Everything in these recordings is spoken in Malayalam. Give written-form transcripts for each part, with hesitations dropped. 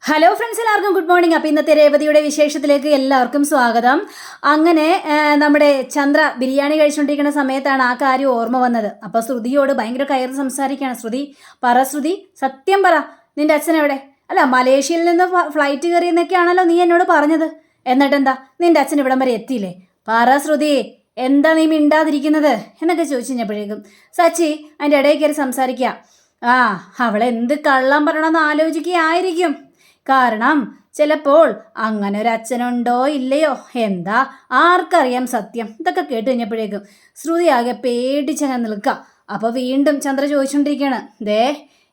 ഹലോ ഫ്രണ്ട്സ്, എല്ലാവർക്കും ഗുഡ് മോർണിംഗ്. അപ്പോൾ ഇന്നത്തെ രേവതിയുടെ വിശേഷത്തിലേക്ക് എല്ലാവർക്കും സ്വാഗതം. അങ്ങനെ നമ്മുടെ ചന്ദ്ര ബിരിയാണി കഴിച്ചുകൊണ്ടിരിക്കുന്ന സമയത്താണ് ആ കാര്യം ഓർമ്മ വന്നത്. അപ്പോൾ ശ്രുതിയോട് ഭയങ്കര കയറി സംസാരിക്കുകയാണ്. ശ്രുതി സത്യം പറ, നിന്റെ അച്ഛൻ എവിടെ? അല്ല, മലേഷ്യയിൽ നിന്ന് ഫ്ലൈറ്റ് കയറിയെന്നൊക്കെയാണല്ലോ നീ എന്നോട് പറഞ്ഞത്. എന്നിട്ടെന്താ നിന്റെ അച്ഛൻ ഇവിടം വരെ എത്തിയില്ലേ? പറ ശ്രുതി, എന്താ നീ മിണ്ടാതിരിക്കുന്നത് എന്നൊക്കെ ചോദിച്ചു കഴിഞ്ഞപ്പോഴേക്കും സച്ചി അതിൻ്റെ ഇടയിൽ കയറി സംസാരിക്കുക. അവളെന്ത് കള്ളം പറയണമെന്ന് ആലോചിക്കുകയായിരിക്കും. കാരണം ചിലപ്പോൾ അങ്ങനെ ഒരു അച്ഛനുണ്ടോ ഇല്ലയോ, എന്താ ആർക്കറിയാം സത്യം. ഇതൊക്കെ കേട്ട് കഴിഞ്ഞപ്പോഴേക്കും ശ്രുതി ആകെ പേടിച്ചങ്ങനെ നിൽക്കുക. അപ്പോൾ വീണ്ടും ചന്ദ്ര ചോദിച്ചുകൊണ്ടിരിക്കുകയാണ്,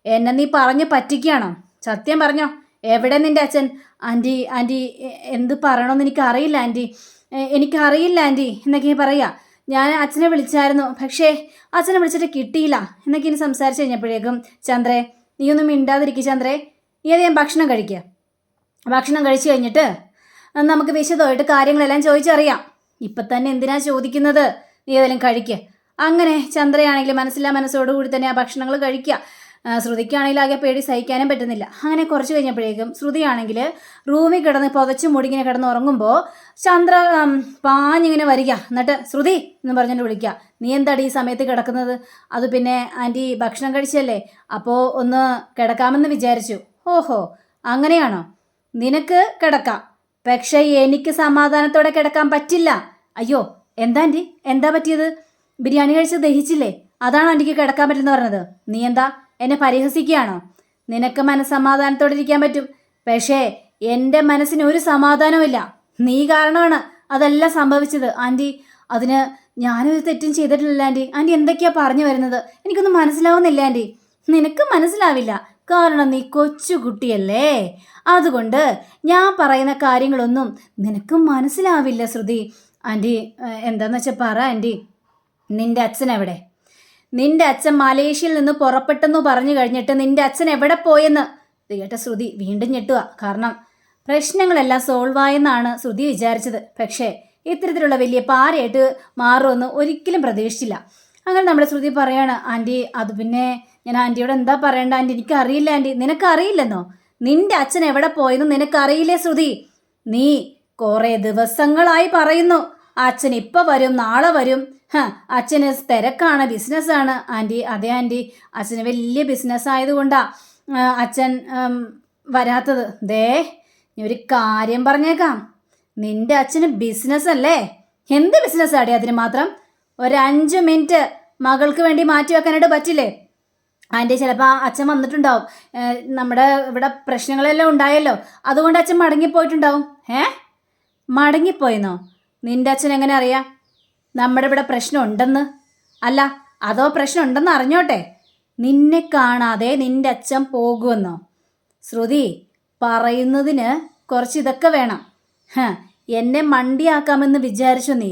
എന്നെ നീ പറഞ്ഞ് പറ്റിക്കുകയാണോ? സത്യം പറഞ്ഞോ, എവിടെ നിൻ്റെ അച്ഛൻ? ആൻറ്റി എന്ത് പറയണമെന്ന് എനിക്കറിയില്ല ആൻറ്റി എന്നൊക്കെ പറയുക. ഞാൻ അച്ഛനെ വിളിച്ചായിരുന്നു, പക്ഷേ അച്ഛനെ വിളിച്ചിട്ട് കിട്ടിയില്ല എന്നൊക്കെ ഇനി സംസാരിച്ച് കഴിഞ്ഞപ്പോഴേക്കും ചന്ദ്രേ, നീയൊന്നും മിണ്ടാതിരിക്കുക ചന്ദ്രേ, നീ അധികം ഭക്ഷണം കഴിക്കുക. ഭക്ഷണം കഴിച്ചു കഴിഞ്ഞിട്ട് നമുക്ക് വിശദമായിട്ട് കാര്യങ്ങളെല്ലാം ചോദിച്ചറിയാം. ഇപ്പം തന്നെ എന്തിനാ ചോദിക്കുന്നത്? നീ ഏതെങ്കിലും കഴിക്കുക. അങ്ങനെ ചന്ദ്രയാണെങ്കിൽ മനസ്സോടുകൂടി തന്നെ ആ ഭക്ഷണങ്ങൾ കഴിക്കുക. ശ്രുതിക്കാണെങ്കിൽ ആകെ പേടി സഹിക്കാനും പറ്റുന്നില്ല. അങ്ങനെ കുറച്ച് കഴിഞ്ഞപ്പോഴേക്കും ശ്രുതിയാണെങ്കിൽ റൂമിൽ കിടന്ന് പുതച്ച് മുടിങ്ങനെ കിടന്ന് ഉറങ്ങുമ്പോൾ ചന്ദ്ര പാഞ്ഞിങ്ങനെ വരിക. എന്നിട്ട് ശ്രുതി എന്ന് പറഞ്ഞിട്ട് വിളിക്കുക. നീ എന്താടി ഈ സമയത്ത് കിടക്കുന്നത്? അത് പിന്നെ ആൻറ്റി ഭക്ഷണം കഴിച്ചല്ലേ, അപ്പോൾ ഒന്ന് കിടക്കാമെന്ന് വിചാരിച്ചു. ഓഹോ, അങ്ങനെയാണോ? നിനക്ക് കിടക്കാം, പക്ഷേ എനിക്ക് സമാധാനത്തോടെ കിടക്കാൻ പറ്റില്ല. അയ്യോ, എന്താ ആൻറ്റി, എന്താ പറ്റിയത്? ബിരിയാണി കഴിച്ച് ദഹിച്ചില്ലേ, അതാണോ ആൻറ്റിക്ക് കിടക്കാൻ പറ്റുമെന്ന് പറഞ്ഞത്? നീ എന്താ എന്നെ പരിഹസിക്കുകയാണോ? നിനക്ക് മനസ്സമാധാനത്തോടെ ഇരിക്കാൻ പറ്റും, പക്ഷേ എൻ്റെ മനസ്സിന് ഒരു സമാധാനവുമില്ല. നീ കാരണമാണ് അതെല്ലാം സംഭവിച്ചത് ആൻറ്റി. അതിന് ഞാനൊരു തെറ്റും ചെയ്തിട്ടില്ല ആൻറ്റി എന്തൊക്കെയാ പറഞ്ഞു വരുന്നത്? എനിക്കൊന്നും മനസ്സിലാവുന്നില്ല ആൻറ്റി. നിനക്ക് മനസ്സിലാവില്ല, കാരണം നീ കൊച്ചുകുട്ടിയല്ലേ. അതുകൊണ്ട് ഞാൻ പറയുന്ന കാര്യങ്ങളൊന്നും നിനക്ക് മനസ്സിലാവില്ല ശ്രുതി. ആൻറ്റി എന്താന്ന് വെച്ചാൽ പറ ആൻറ്റി, നിൻ്റെ അച്ഛൻ എവിടെ? നിൻ്റെ അച്ഛൻ മലേഷ്യയിൽ നിന്ന് പുറപ്പെട്ടെന്ന് പറഞ്ഞു കഴിഞ്ഞിട്ട് നിൻ്റെ അച്ഛൻ എവിടെ പോയെന്ന് കേട്ട ശ്രുതി വീണ്ടും ഞെട്ടുക. കാരണം പ്രശ്നങ്ങളെല്ലാം സോൾവ് ആയെന്നാണ് ശ്രുതി വിചാരിച്ചത്. പക്ഷേ ഇത്തരത്തിലുള്ള വലിയ പാരയായിട്ട് മാറുമെന്ന് ഒരിക്കലും പ്രതീക്ഷിച്ചില്ല. അങ്ങനെ നമ്മുടെ ശ്രുതി പറയാണ്, ആൻറ്റി അത് പിന്നെ ഞാൻ ആൻറ്റിയോട് എന്താ പറയണ്ട ആൻറ്റി, എനിക്കറിയില്ല ആൻറ്റി. നിനക്കറിയില്ലെന്നോ? നിൻ്റെ അച്ഛൻ എവിടെ പോയെന്ന് നിനക്കറിയില്ലേ ശ്രുതി? നീ കുറേ ദിവസങ്ങളായി പറയുന്നു അച്ഛൻ ഇപ്പം വരും, നാളെ വരും. അച്ഛന് തിരക്കാണ്, ബിസിനസ്സാണ് ആൻറ്റി. അതെ ആൻറ്റി, അച്ഛന് വലിയ ബിസിനസ് ആയതുകൊണ്ടാണ് അച്ഛൻ വരാത്തത്. നീ ഒരു കാര്യം പറഞ്ഞേക്കാം, നിൻ്റെ അച്ഛന് ബിസിനസ് അല്ലേ? എന്ത് ബിസിനസ് ആടി അതിന് മാത്രം? ഒരു 5 മിനിറ്റ് മകൾക്ക് വേണ്ടി മാറ്റി വെക്കാനായിട്ട് പറ്റില്ലേ ആൻറ്റി? ചിലപ്പോൾ അച്ഛൻ വന്നിട്ടുണ്ടാവും, നമ്മുടെ ഇവിടെ പ്രശ്നങ്ങളെല്ലാം ഉണ്ടായല്ലോ, അതുകൊണ്ട് അച്ഛൻ മടങ്ങിപ്പോയിട്ടുണ്ടാവും. മടങ്ങിപ്പോയെന്നോ? നിൻ്റെ അച്ഛൻ എങ്ങനെ അറിയാം നമ്മുടെ ഇവിടെ പ്രശ്നം ഉണ്ടെന്ന്? അല്ല, അതോ പ്രശ്നം ഉണ്ടെന്ന് അറിഞ്ഞോട്ടെ, നിന്നെ കാണാതെ നിൻ്റെ അച്ഛൻ പോകുമെന്നോ? ശ്രുതി, പറയുന്നതിന് കുറച്ച് ഇതൊക്കെ വേണം. എന്നെ മണ്ടിയാക്കാമെന്ന് വിചാരിച്ചു നീ?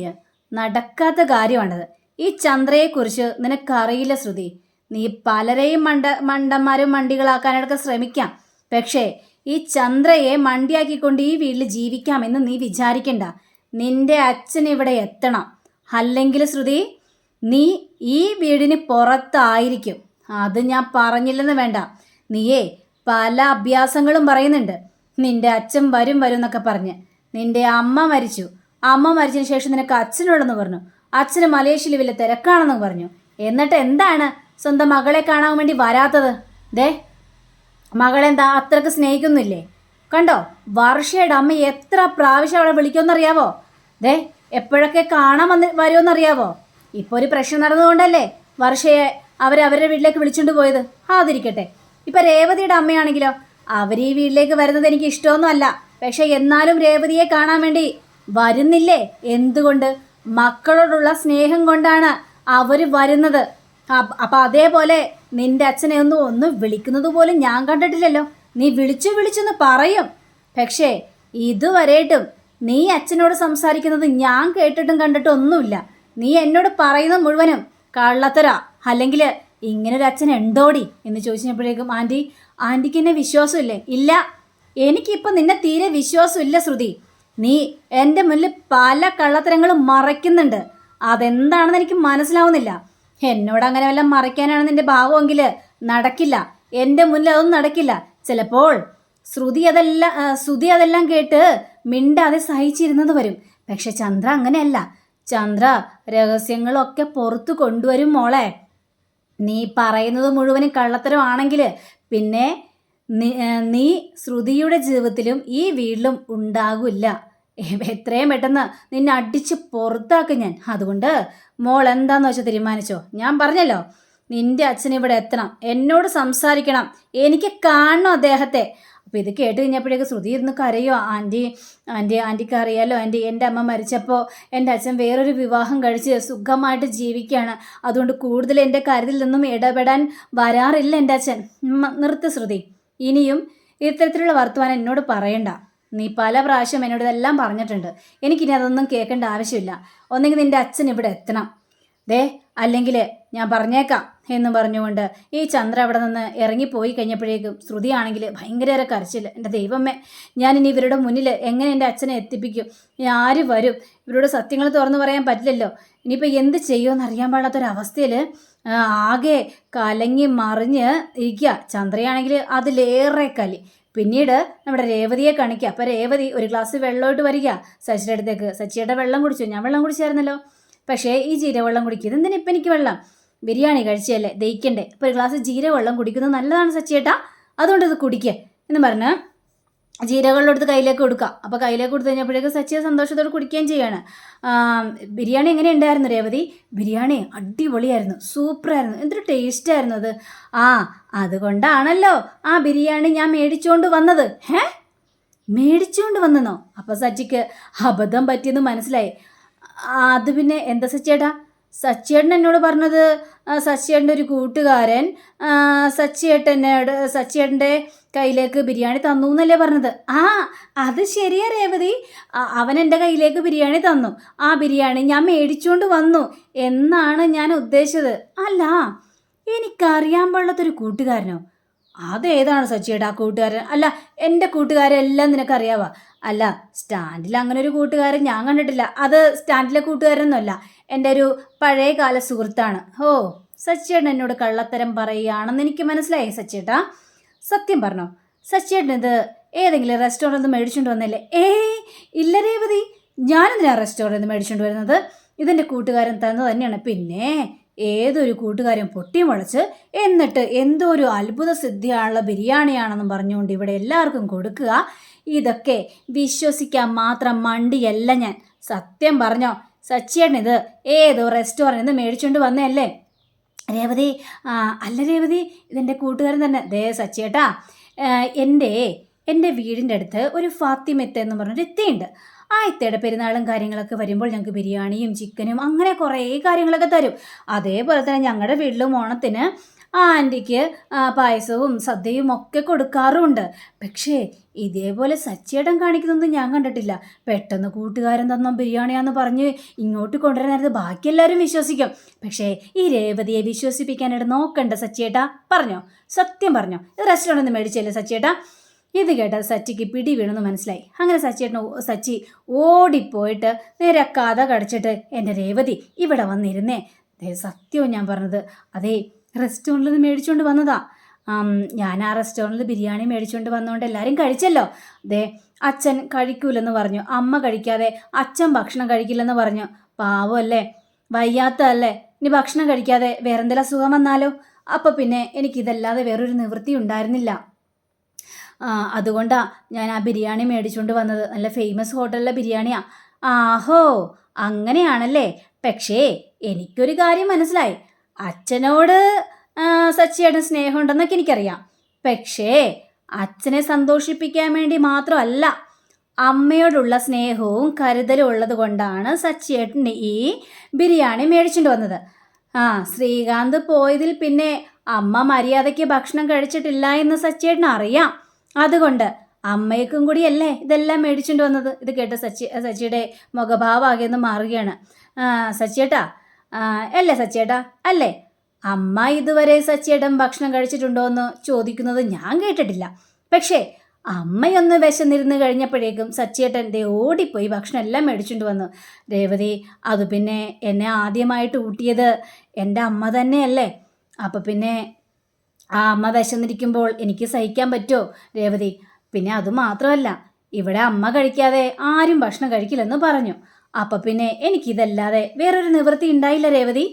നടക്കാത്ത കാര്യമാണത്. ഈ ചന്ദ്രയെക്കുറിച്ച് നിനക്കറിയില്ല ശ്രുതി. നീ പലരെയും മണ്ടന്മാരും മണ്ടികളാക്കാനൊക്കെ ശ്രമിക്കാം, പക്ഷേ ഈ ചന്ദ്രയെ മണ്ടിയാക്കിക്കൊണ്ട് ഈ വീട്ടിൽ ജീവിക്കാമെന്ന് നീ വിചാരിക്കണ്ട. നിന്റെ അച്ഛൻ ഇവിടെ എത്തണം, അല്ലെങ്കിൽ ശ്രുതി നീ ഈ വീടിന് പുറത്തായിരിക്കും. അത് ഞാൻ പറഞ്ഞില്ലെന്ന് വേണ്ട. നീയേ പല അഭ്യാസങ്ങളും പറയുന്നുണ്ട്. നിന്റെ അച്ഛൻ വരും എന്നൊക്കെ പറഞ്ഞ്. നിന്റെ അമ്മ മരിച്ചതിന് ശേഷം നിനക്ക് അച്ഛനുള്ളതെന്ന് പറഞ്ഞു. അച്ഛന് മലേഷ്യയിൽ വലിയ തിരക്കാണെന്ന് പറഞ്ഞു. എന്നിട്ട് എന്താണ് സ്വന്തം മകളെ കാണാൻ വേണ്ടി വരാത്തത്? മകളെന്താ അത്രക്ക് സ്നേഹിക്കുന്നില്ലേ? കണ്ടോ, വർഷയുടെ അമ്മ എത്ര പ്രാവശ്യം അവളെ വിളിക്കുമെന്നറിയാവോ? എപ്പോഴൊക്കെ കാണാൻ വരുമെന്നറിയാവോ? ഇപ്പോൾ ഒരു പ്രശ്നം നടന്നുകൊണ്ടല്ലേ വർഷയെ അവരവരുടെ വീട്ടിലേക്ക് വിളിച്ചുകൊണ്ട് പോയത്. അതിരിക്കട്ടെ, ഇപ്പം രേവതിയുടെ അമ്മയാണെങ്കിലോ, അവർ ഈ വീട്ടിലേക്ക് വരുന്നത് എനിക്ക് ഇഷ്ടമൊന്നും അല്ല, പക്ഷെ എന്നാലും രേവതിയെ കാണാൻ വേണ്ടി വരുന്നില്ലേ? എന്തുകൊണ്ട്? മക്കളോടുള്ള സ്നേഹം കൊണ്ടാണ് അവർ വരുന്നത്. അപ്പം അതേപോലെ നിൻ്റെ അച്ഛനെ ഒന്ന് വിളിക്കുന്നത് പോലും ഞാൻ കണ്ടിട്ടില്ലല്ലോ. നീ വിളിച്ചെന്ന് പറയും, പക്ഷേ ഇതുവരെയായിട്ടും നീ അച്ഛനോട് സംസാരിക്കുന്നത് ഞാൻ കേട്ടിട്ടും കണ്ടിട്ടും ഒന്നുമില്ല. നീ എന്നോട് പറയുന്നത് മുഴുവനും കള്ളത്തരാ, അല്ലെങ്കിൽ ഇങ്ങനൊരു അച്ഛൻ ഉണ്ടോടി എന്ന് ചോദിച്ചപ്പോഴേക്കും ആൻറ്റിക്ക് എന്നെ വിശ്വാസമില്ലേ? ഇല്ല, എനിക്കിപ്പോൾ നിന്നെ തീരെ വിശ്വാസമില്ല ശ്രുതി. നീ എൻ്റെ മുന്നിൽ പല കള്ളത്തരങ്ങളും മറയ്ക്കുന്നുണ്ട്. അതെന്താണെന്ന് എനിക്ക് മനസ്സിലാവുന്നില്ല. എന്നോട് അങ്ങനെ വല്ലതും മറയ്ക്കാനാണ് നിൻ്റെ ഭാവമെങ്കിൽ നടക്കില്ല. എൻ്റെ മുന്നിൽ അതൊന്നും നടക്കില്ല. ചിലപ്പോൾ ശ്രുതി അതെല്ലാം കേട്ട് മിണ്ടാതെ സഹിച്ചിരുന്നത് വരും. പക്ഷെ ചന്ദ്ര അങ്ങനെയല്ല. ചന്ദ്ര രഹസ്യങ്ങളൊക്കെ പുറത്തു കൊണ്ടുവരും മോളെ. നീ പറയുന്നത് മുഴുവനും കള്ളത്തരമാണെങ്കിൽ പിന്നെ നീ ശ്രുതിയുടെ ജീവിതത്തിലും ഈ വീട്ടിലും ഉണ്ടാകില്ല. എത്രയും പെട്ടെന്ന് നിന്നെ അടിച്ച് പുറത്താക്കും ഞാൻ. അതുകൊണ്ട് മോൾ എന്താന്ന് വെച്ചാൽ തീരുമാനിച്ചോ. ഞാൻ പറഞ്ഞല്ലോ, നിന്റെ അച്ഛൻ ഇവിടെ എത്തണം, എന്നോട് സംസാരിക്കണം, എനിക്ക് കാണണം അദ്ദേഹത്തെ. അപ്പോൾ ഇത് കേട്ട് കഴിഞ്ഞപ്പോഴേക്ക് ശ്രുതി ഇരുന്ന് കരയോ. ആൻറ്റിക്ക് അറിയാലോ ആൻറ്റി, എൻ്റെ അമ്മ മരിച്ചപ്പോൾ എൻ്റെ അച്ഛൻ വേറൊരു വിവാഹം കഴിച്ച് സുഖമായിട്ട് ജീവിക്കുകയാണ്. അതുകൊണ്ട് കൂടുതൽ എൻ്റെ കാര്യത്തിൽ നിന്നും ഇടപെടാൻ വരാറില്ല എൻ്റെ അച്ഛൻ. നിർത്ത് ശ്രുതി, ഇനിയും ഇത്തരത്തിലുള്ള വർത്തമാനം എന്നോട് പറയണ്ട. നീ പല പ്രാവശ്യം എന്നോട് ഇതെല്ലാം പറഞ്ഞിട്ടുണ്ട്. എനിക്കിനി അതൊന്നും കേൾക്കേണ്ട ആവശ്യമില്ല. ഒന്നെങ്കിൽ നിൻ്റെ അച്ഛൻ ഇവിടെ എത്തണം, അല്ലെങ്കിൽ ഞാൻ പറഞ്ഞേക്കാം എന്നും പറഞ്ഞുകൊണ്ട് ഈ ചന്ദ്ര അവിടെ നിന്ന് ഇറങ്ങിപ്പോയി കഴിഞ്ഞപ്പോഴേക്കും ശ്രുതിയാണെങ്കിൽ ഭയങ്കര കരച്ചില്ല. എൻ്റെ ദൈവമേ, ഞാനിനി ഇവരുടെ മുന്നിൽ എങ്ങനെ എൻ്റെ അച്ഛനെ എത്തിപ്പിക്കും? ഇനി ആര് വരും? ഇവരോട് സത്യങ്ങൾ തുറന്നു പറയാൻ പറ്റില്ലല്ലോ. ഇനിയിപ്പോൾ എന്ത് ചെയ്യുമെന്ന് അറിയാൻ പാടാത്തൊരവസ്ഥയിൽ ആകെ കലങ്ങി മറിഞ്ഞ് ഇരിക്കുക. ചന്ദ്രയാണെങ്കിൽ അതിലേറെ കലി. പിന്നീട് നമ്മുടെ രേവതിയെ കാണിക്കുക. അപ്പോൾ രേവതി ഒരു ഗ്ലാസ് വെള്ളമായിട്ട് വരിക സച്ചിയുടെ അടുത്തേക്ക്. സച്ചിയുടെ വെള്ളം കുടിച്ചു, ഞാൻ വെള്ളം കുടിച്ചായിരുന്നല്ലോ, പക്ഷേ ഈ ജീരകവെള്ളം കുടിക്കുക. ഇതെന്തിനാ ഇപ്പം എനിക്ക് വെള്ളം? ബിരിയാണി കഴിച്ചല്ലേ, ദഹിക്കണ്ടേ, അപ്പോൾ ഒരു ഗ്ലാസ് ജീരകവെള്ളം കുടിക്കുന്നത് നല്ലതാണ് സച്ചിയേട്ടാ, അതുകൊണ്ട് ഇത് കുടിക്കുക എന്ന് പറഞ്ഞ് ജീരകവെള്ളം എടുത്ത് കയ്യിലേക്ക് കൊടുക്കുക. അപ്പോൾ കയ്യിലേക്ക് കൊടുത്തു കഴിഞ്ഞപ്പോഴേക്കും സച്ചിയെ സന്തോഷത്തോടെ കുടിക്കുകയും ചെയ്യാണ്. ബിരിയാണി എങ്ങനെ ഉണ്ടായിരുന്നു രേവതി? ബിരിയാണി അടിപൊളിയായിരുന്നു, സൂപ്പറായിരുന്നു, എന്തൊരു ടേസ്റ്റായിരുന്നു അത്. അതുകൊണ്ടാണല്ലോ ആ ബിരിയാണി ഞാൻ മേടിച്ചുകൊണ്ട് വന്നത്. മേടിച്ചുകൊണ്ട് വന്നെന്നോ? അപ്പോൾ സച്ചിക്ക് അബദ്ധം പറ്റിയെന്ന് മനസ്സിലായി. അത് പിന്നെ എന്താ സച്ചിയേട്ടാ? സച്ചിയേട്ടൻ എന്നോട് പറഞ്ഞത് സച്ചിയേട്ടൻ്റെ ഒരു കൂട്ടുകാരൻ സച്ചിയേട്ടൻ്റെ കയ്യിലേക്ക് ബിരിയാണി തന്നു എന്നല്ലേ പറഞ്ഞത്? അത് ശരിയാ രേവതി, അവൻ എൻ്റെ കയ്യിലേക്ക് ബിരിയാണി തന്നു. ആ ബിരിയാണി ഞാൻ മേടിച്ചുകൊണ്ട് വന്നു എന്നാണ് ഞാൻ ഉദ്ദേശിച്ചത്. അല്ല, എനിക്കറിയാൻ പാടില്ലാത്തൊരു കൂട്ടുകാരനോ? അതേതാണ് സച്ചിയേട്ടാ ആ കൂട്ടുകാരൻ? അല്ല, എൻ്റെ കൂട്ടുകാരെല്ലാം നിനക്കറിയാവാ? അല്ല, സ്റ്റാൻഡിൽ അങ്ങനെ ഒരു കൂട്ടുകാരൻ ഞാൻ കണ്ടിട്ടില്ല. അത് സ്റ്റാൻഡിലെ കൂട്ടുകാരനൊന്നുമല്ല, എൻ്റെ ഒരു പഴയ കാല സുഹൃത്താണ്. സച്ചിയേട്ടൻ എന്നോട് കള്ളത്തരം പറയുകയാണെന്ന് എനിക്ക് മനസ്സിലായി സച്ചിയേട്ടാ. സത്യം പറഞ്ഞോ, സച്ചിയേട്ടൻ ഇത് ഏതെങ്കിലും റെസ്റ്റോറൻറ്റിൽ നിന്ന് മേടിച്ചുകൊണ്ട് വന്നല്ലേ? ഇല്ല രേവതി, ഞാനെന്തിനാ റെസ്റ്റോറൻറ്റിൽ നിന്ന് മേടിച്ചുകൊണ്ട് വരുന്നത്? ഇതെൻ്റെ കൂട്ടുകാരൻ തന്നത് തന്നെയാണ്. പിന്നെ ഏതൊരു കൂട്ടുകാരൻ പൊട്ടി മുളച്ച് എന്നിട്ട് എന്തോ ഒരു അത്ഭുത സിദ്ധിയാണുള്ള ബിരിയാണിയാണെന്നും പറഞ്ഞുകൊണ്ട് ഇവിടെ എല്ലാവർക്കും കൊടുക്കുക. ഇതൊക്കെ വിശ്വസിക്കാൻ മാത്രം മണ്ടിയല്ല ഞാൻ. സത്യം പറഞ്ഞോ സച്ചിയേട്ടൻ ഇത് ഏതോ റെസ്റ്റോറൻറ്റിൽ നിന്ന് മേടിച്ചുകൊണ്ട് വന്നതല്ലേ രേവതി? അല്ല രേവതി, ഇതെൻ്റെ കൂട്ടുകാരൻ തന്നെ. സച്ചിയേട്ടാ, എൻ്റെ വീടിൻ്റെ അടുത്ത് ഒരു ഫാത്തിമെത്ത എന്ന് പറഞ്ഞൊരു എത്തിയുണ്ട്. ആ ഇത്തയുടെ പെരുന്നാളും കാര്യങ്ങളൊക്കെ വരുമ്പോൾ ഞങ്ങൾക്ക് ബിരിയാണിയും ചിക്കനും അങ്ങനെ കുറേ കാര്യങ്ങളൊക്കെ തരും. അതേപോലെ തന്നെ ഞങ്ങളുടെ വീട്ടിലും ഓണത്തിന് ആൻറ്റിക്ക് പായസവും സദ്യയും ഒക്കെ കൊടുക്കാറുമുണ്ട്. പക്ഷേ ഇതേപോലെ സച്ചിയേട്ടൻ കാണിക്കുന്നതൊന്നും ഞാൻ കണ്ടിട്ടില്ല. പെട്ടെന്ന് കൂട്ടുകാരൻ തന്ന ബിരിയാണിയാന്ന് പറഞ്ഞ് ഇങ്ങോട്ട് കൊണ്ടുവരാനായിരുന്നു ബാക്കി എല്ലാവരും വിശ്വസിക്കും. പക്ഷേ ഈ രേവതിയെ വിശ്വസിപ്പിക്കാനായിട്ട് നോക്കണ്ട സച്ചിയേട്ടാ. പറഞ്ഞോ, സത്യം പറഞ്ഞോ, ഇത് റെസ്റ്റോറൻറ്റിൽ നിന്ന് മേടിച്ചല്ലേ സച്ചിയേട്ടാ? ഇത് കേട്ടത് സച്ചിക്ക് പിടി വീണെന്ന് മനസ്സിലായി. അങ്ങനെ സച്ചി ഓടിപ്പോയിട്ട് നേരെ കഥ കടച്ചിട്ട്, എൻ്റെ രേവതി ഇവിടെ വന്നിരുന്നേ, സത്യവും ഞാൻ പറഞ്ഞത്, അതേ റെസ്റ്റോറൻറ്റിൽ നിന്ന് മേടിച്ചുകൊണ്ട് വന്നതാ. ഞാൻ ആ റെസ്റ്റോറൻറ്റിൽ ബിരിയാണി മേടിച്ചുകൊണ്ട് വന്നുകൊണ്ട് എല്ലാവരും കഴിച്ചല്ലോ. അച്ഛൻ കഴിക്കൂലെന്ന് പറഞ്ഞു, അമ്മ കഴിക്കാതെ അച്ഛൻ ഭക്ഷണം കഴിക്കില്ലെന്ന് പറഞ്ഞു. പാവമല്ലേ, വയ്യാത്തല്ലേ, ഇനി ഭക്ഷണം കഴിക്കാതെ വേറെന്തെങ്കിലും അസുഖം വന്നാലോ? അപ്പോൾ പിന്നെ എനിക്കിതല്ലാതെ വേറൊരു നിവൃത്തി ഉണ്ടായിരുന്നില്ല. അതുകൊണ്ടാണ് ഞാൻ ആ ബിരിയാണി മേടിച്ചുകൊണ്ട് വന്നത്. നല്ല ഫേമസ് ഹോട്ടലിലെ ബിരിയാണിയാ. ആഹോ, അങ്ങനെയാണല്ലേ. പക്ഷേ എനിക്കൊരു കാര്യം മനസ്സിലായി, അച്ഛനോട് സച്ചിയേട്ടൻ സ്നേഹമുണ്ടെന്നൊക്കെ എനിക്കറിയാം. പക്ഷേ അച്ഛനെ സന്തോഷിപ്പിക്കാൻ വേണ്ടി മാത്രമല്ല, അമ്മയോടുള്ള സ്നേഹവും കരുതലും ഉള്ളത് കൊണ്ടാണ് സച്ചിയേട്ടൻ ഈ ബിരിയാണി മേടിച്ചുകൊണ്ട് വന്നത്. ശ്രീകാന്ത് പോയതിൽ പിന്നെ അമ്മ മര്യാദയ്ക്ക് ഭക്ഷണം കഴിച്ചിട്ടില്ല എന്ന് സച്ചിയേട്ടൻ അറിയാം. അതുകൊണ്ട് അമ്മയ്ക്കും കൂടിയല്ലേ ഇതെല്ലാം മേടിച്ചുകൊണ്ട് വന്നത്. ഇത് കേട്ട് സച്ചിയുടെ മുഖഭാവമാകെയൊന്ന് മാറുകയാണ്. സച്ചിയേട്ടാ അല്ലേ സച്ചിയേട്ടാ അല്ലേ, അമ്മ ഇതുവരെ സച്ചിയേട്ടൻ ഭക്ഷണം കഴിച്ചിട്ടുണ്ടോ എന്ന് ചോദിക്കുന്നത് ഞാൻ കേട്ടിട്ടില്ല. പക്ഷേ അമ്മയൊന്ന് വിശന്നിരുന്ന് കഴിഞ്ഞപ്പോഴേക്കും സച്ചിയേട്ടൻ ഓടിപ്പോയി ഭക്ഷണം എല്ലാം മേടിച്ചുകൊണ്ട് വന്നു. രേവതി, അത് പിന്നെ എന്നെ ആദ്യമായിട്ട് ഊട്ടിയത് എൻ്റെ അമ്മ തന്നെയല്ലേ. അപ്പം പിന്നെ ആ അമ്മ വിശന്നിരിക്കുമ്പോൾ എനിക്ക് സഹിക്കാൻ പറ്റുമോ രേവതി? പിന്നെ അതുമാത്രമല്ല, ഇവിടെ അമ്മ കഴിക്കാതെ ആരും ഭക്ഷണം കഴിക്കില്ലെന്ന് പറഞ്ഞു. അപ്പം പിന്നെ എനിക്കിതല്ലാതെ വേറൊരു നിവൃത്തി ഉണ്ടായില്ല രേവതി.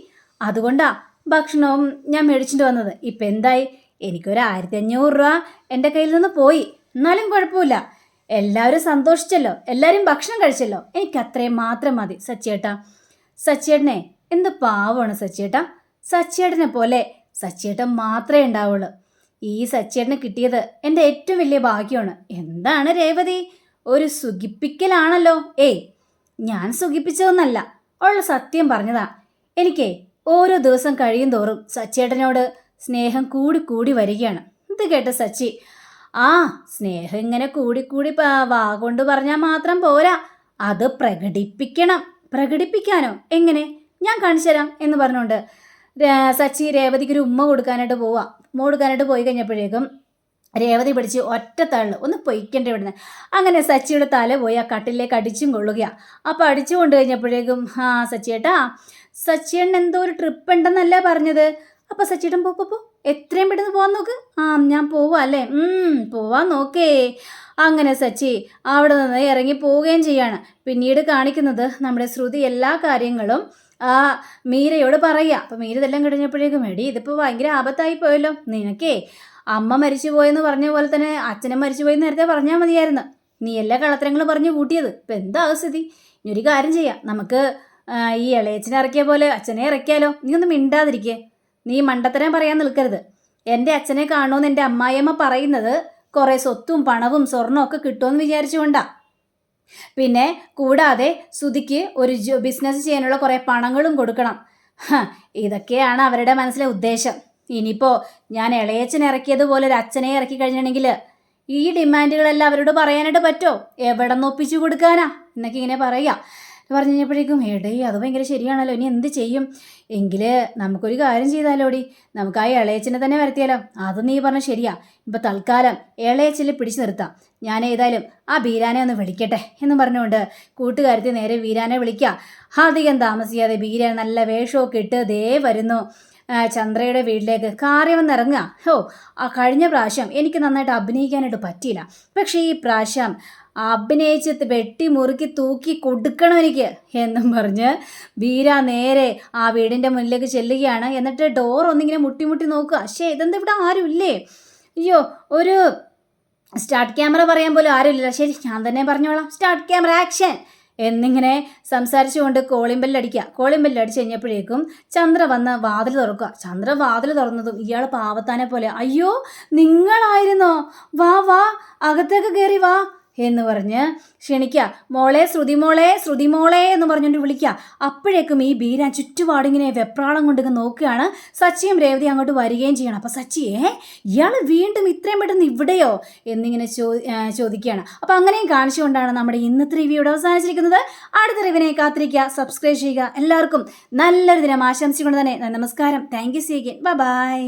അതുകൊണ്ടാ ഭക്ഷണവും ഞാൻ മേടിച്ചിട്ട് വന്നത്. ഇപ്പം എന്തായി, എനിക്കൊരു 1500 രൂപ എൻ്റെ കയ്യിൽ നിന്ന് പോയി. എന്നാലും കുഴപ്പമില്ല, എല്ലാവരും സന്തോഷിച്ചല്ലോ, എല്ലാവരും ഭക്ഷണം കഴിച്ചല്ലോ, എനിക്ക് അത്രയും മാത്രം മതി സച്ചിയേട്ടാ. സച്ചിയേട്ടനെ എന്ത് പാവമാണ് സച്ചിയേട്ടാ. സച്ചിയേട്ടനെ പോലെ സച്ചിയേട്ടൻ മാത്രമേ ഉണ്ടാവുള്ളൂ. ഈ സച്ചിയേട്ടന് കിട്ടിയത് എൻ്റെ ഏറ്റവും വലിയ ഭാഗ്യമാണ്. എന്താണ് രേവതി, ഒരു സുഖിപ്പിക്കലാണല്ലോ? ഏയ്, ഞാൻ സുഖിപ്പിച്ചതൊന്നല്ല, ഉള്ള സത്യം പറഞ്ഞതാ. എനിക്കേ ഓരോ ദിവസം കഴിയും തോറും സച്ചിയേട്ടനോട് സ്നേഹം കൂടി കൂടി വരികയാണ്. ഇത് കേട്ട സച്ചി, ആ സ്നേഹം ഇങ്ങനെ കൂടിക്കൂടി വാ കൊണ്ട് പറഞ്ഞാൽ മാത്രം പോരാ, അത് പ്രകടിപ്പിക്കണം. പ്രകടിപ്പിക്കാനോ? എങ്ങനെ? ഞാൻ കാണിച്ചു തരാം എന്ന് പറഞ്ഞുകൊണ്ട് സച്ചി രേവതിക്ക് ഒരു ഉമ്മ കൊടുക്കാനായിട്ട് പോവാം. ഉമ്മ കൊടുക്കാനായിട്ട് പോയി കഴിഞ്ഞപ്പോഴേക്കും രേവതി പിടിച്ച് ഒറ്റത്തള്ളു, ഒന്ന് പൊയ്ക്കണ്ട ഇവിടുന്ന്. അങ്ങനെ സച്ചിയുടെ തല പോയി ആ കട്ടിലേക്ക് അടിച്ചും കൊള്ളുകയാണ്. അപ്പോൾ അടിച്ചു കൊണ്ട് കഴിഞ്ഞപ്പോഴേക്കും, ആ സച്ചിയേട്ടാ, സച്ചിയേട്ടൻ എന്തോ ഒരു ട്രിപ്പ് ഉണ്ടെന്നല്ലേ പറഞ്ഞത്? അപ്പോൾ സച്ചിയേട്ടൻ പോ, എത്രയും പെട്ടെന്ന് പോകാൻ നോക്ക്. ആ ഞാൻ പോവാ അല്ലേ? പോവാൻ നോക്കേ. അങ്ങനെ സച്ചി അവിടെ നിന്ന് ഇറങ്ങി പോവുകയും ചെയ്യാണ്. പിന്നീട് കാണിക്കുന്നത് നമ്മുടെ ശ്രുതി എല്ലാ കാര്യങ്ങളും ആ മീരയോട് പറയുക. അപ്പം മീര ഇതെല്ലാം കഴിഞ്ഞപ്പോഴേക്കും, എടി ഇതിപ്പോൾ ഭയങ്കര ആപത്തായി പോയല്ലോ, നിനക്കേ അമ്മ മരിച്ചു പോയെന്ന് പറഞ്ഞ പോലെ തന്നെ അച്ഛനും മരിച്ചു പോയെന്ന് നേരത്തെ പറഞ്ഞാൽ മതിയായിരുന്നു. നീ എല്ലാ കളത്തരങ്ങളും പറഞ്ഞു കൂട്ടിയത്. ഇപ്പം എന്താ സ്ഥിതി? ഇനി ഒരു കാര്യം ചെയ്യാം, നമുക്ക് ഈ ഇളയച്ചനെ ഇറക്കിയ പോലെ അച്ഛനെ ഇറക്കിയാലോ? നീ ഒന്നും മിണ്ടാതിരിക്കേ, നീ മണ്ടത്തരം പറയാൻ നിൽക്കരുത്. എൻ്റെ അച്ഛനെ കാണുമെന്ന് എൻ്റെ അമ്മായിയമ്മ പറയുന്നത് കുറേ സ്വത്തും പണവും സ്വർണവും ഒക്കെ കിട്ടുമെന്ന് വിചാരിച്ചുകൊണ്ടാ. പിന്നെ കൂടാതെ സുധിക്ക് ഒരു ബിസിനസ് ചെയ്യാനുള്ള കുറേ പണങ്ങളും കൊടുക്കണം. ഇതൊക്കെയാണ് അവരുടെ മനസ്സിലെ ഉദ്ദേശം. ഇനിയിപ്പോൾ ഞാൻ ഇളയച്ചനെ ഇറക്കിയതുപോലെ ഒരു അച്ഛനെ ഇറക്കി കഴിഞ്ഞിട്ടുണ്ടെങ്കിൽ ഈ ഡിമാൻഡുകളെല്ലാം അവരോട് പറയാനായിട്ട് പറ്റുമോ? എവിടെ നിന്ന് ഒപ്പിച്ചു കൊടുക്കാനാ എന്നൊക്കെ ഇങ്ങനെ പറയുക. പറഞ്ഞു കഴിഞ്ഞപ്പോഴേക്കും, എടേ അത് ഭയങ്കര ശരിയാണല്ലോ, ഇനി എന്ത് ചെയ്യും? എങ്കിൽ നമുക്കൊരു കാര്യം ചെയ്താലോടി, നമുക്ക് ആ ഇളയച്ചനെ തന്നെ വരുത്തിയാലോ? അത് നീ പറഞ്ഞ ശരിയാ. ഇപ്പം തൽക്കാലം ഇളയച്ചിൽ പിടിച്ചു നിർത്താം. ഞാൻ ഏതായാലും ആ ബീരാനെ ഒന്ന് വിളിക്കട്ടെ എന്ന് പറഞ്ഞുകൊണ്ട് കൂട്ടുകാരത്തി നേരെ വീരാനെ വിളിക്കുക. അധികം താമസിയാതെ ബീരാൻ നല്ല വേഷമൊക്കെ ഇട്ട് ദേ വരുന്നു ചന്ദ്രയുടെ വീട്ടിലേക്ക്. കാര്യം വന്നിറങ്ങുക. ആ കഴിഞ്ഞ പ്രാവശ്യം എനിക്ക് നന്നായിട്ട് അഭിനയിക്കാനായിട്ട് പറ്റിയില്ല, പക്ഷേ ഈ പ്രാവശ്യം അഭിനയിച്ച് വെട്ടി മുറുക്കി തൂക്കി കൊടുക്കണം എനിക്ക് എന്നും പറഞ്ഞ് ബീര നേരെ ആ വീടിൻ്റെ മുന്നിലേക്ക് ചെല്ലുകയാണ്. എന്നിട്ട് ഡോർ ഒന്നിങ്ങനെ മുട്ടി മുട്ടി നോക്കുക. പക്ഷേ ഇതെന്താ ഇവിടെ ആരും ഇല്ലേ? അയ്യോ, ഒരു സ്റ്റാർട്ട് ക്യാമറ പറയാൻ പോലും ആരുമില്ല. ശരി, ഞാൻ തന്നെ പറഞ്ഞോളാം, സ്റ്റാർട്ട് ക്യാമറ ആക്ഷൻ എന്നിങ്ങനെ സംസാരിച്ചുകൊണ്ട് കോളിംഗ് ബെല്ലടിക്കുക. കോളിംഗ് ബെല്ലടിച്ച് കഴിഞ്ഞപ്പോഴേക്കും ചന്ദ്ര വന്ന് വാതിൽ തുറക്കുക. ചന്ദ്ര വാതിൽ തുറന്നതും ഇയാൾ പാവത്താനെ പോലെ, അയ്യോ നിങ്ങളായിരുന്നോ, വാ വാ അകത്തേക്ക് കയറി വാ എന്ന് പറഞ്ഞ് ക്ഷണിക്കുക. മോളെ ശ്രുതിമോളെ, ശ്രുതിമോളെ എന്ന് പറഞ്ഞുകൊണ്ട് വിളിക്കുക. അപ്പോഴേക്കും ഈ ബീരാൻ ചുറ്റുപാടിങ്ങനെ വെപ്രാളം കൊണ്ട് നോക്കുകയാണ്. സച്ചിയും രേവതി അങ്ങോട്ട് വരികയും ചെയ്യണം. അപ്പോൾ സച്ചിയെ, ഇയാൾ വീണ്ടും ഇത്രയും പെട്ടെന്ന് ഇവിടെയോ എന്നിങ്ങനെ ചോദിക്കുകയാണ്. അപ്പോൾ അങ്ങനെയും കാണിച്ചുകൊണ്ടാണ് നമ്മുടെ ഇന്നത്തെ റിവ്യൂടെ അവസാനിച്ചിരിക്കുന്നത്. അടുത്ത റിവ്യൂവിനെ കാത്തിരിക്കുക, സബ്സ്ക്രൈബ് ചെയ്യുക. എല്ലാവർക്കും നല്ലൊരു ദിനം ആശംസിച്ചുകൊണ്ട് തന്നെ നമസ്കാരം. Thank you. See again. By.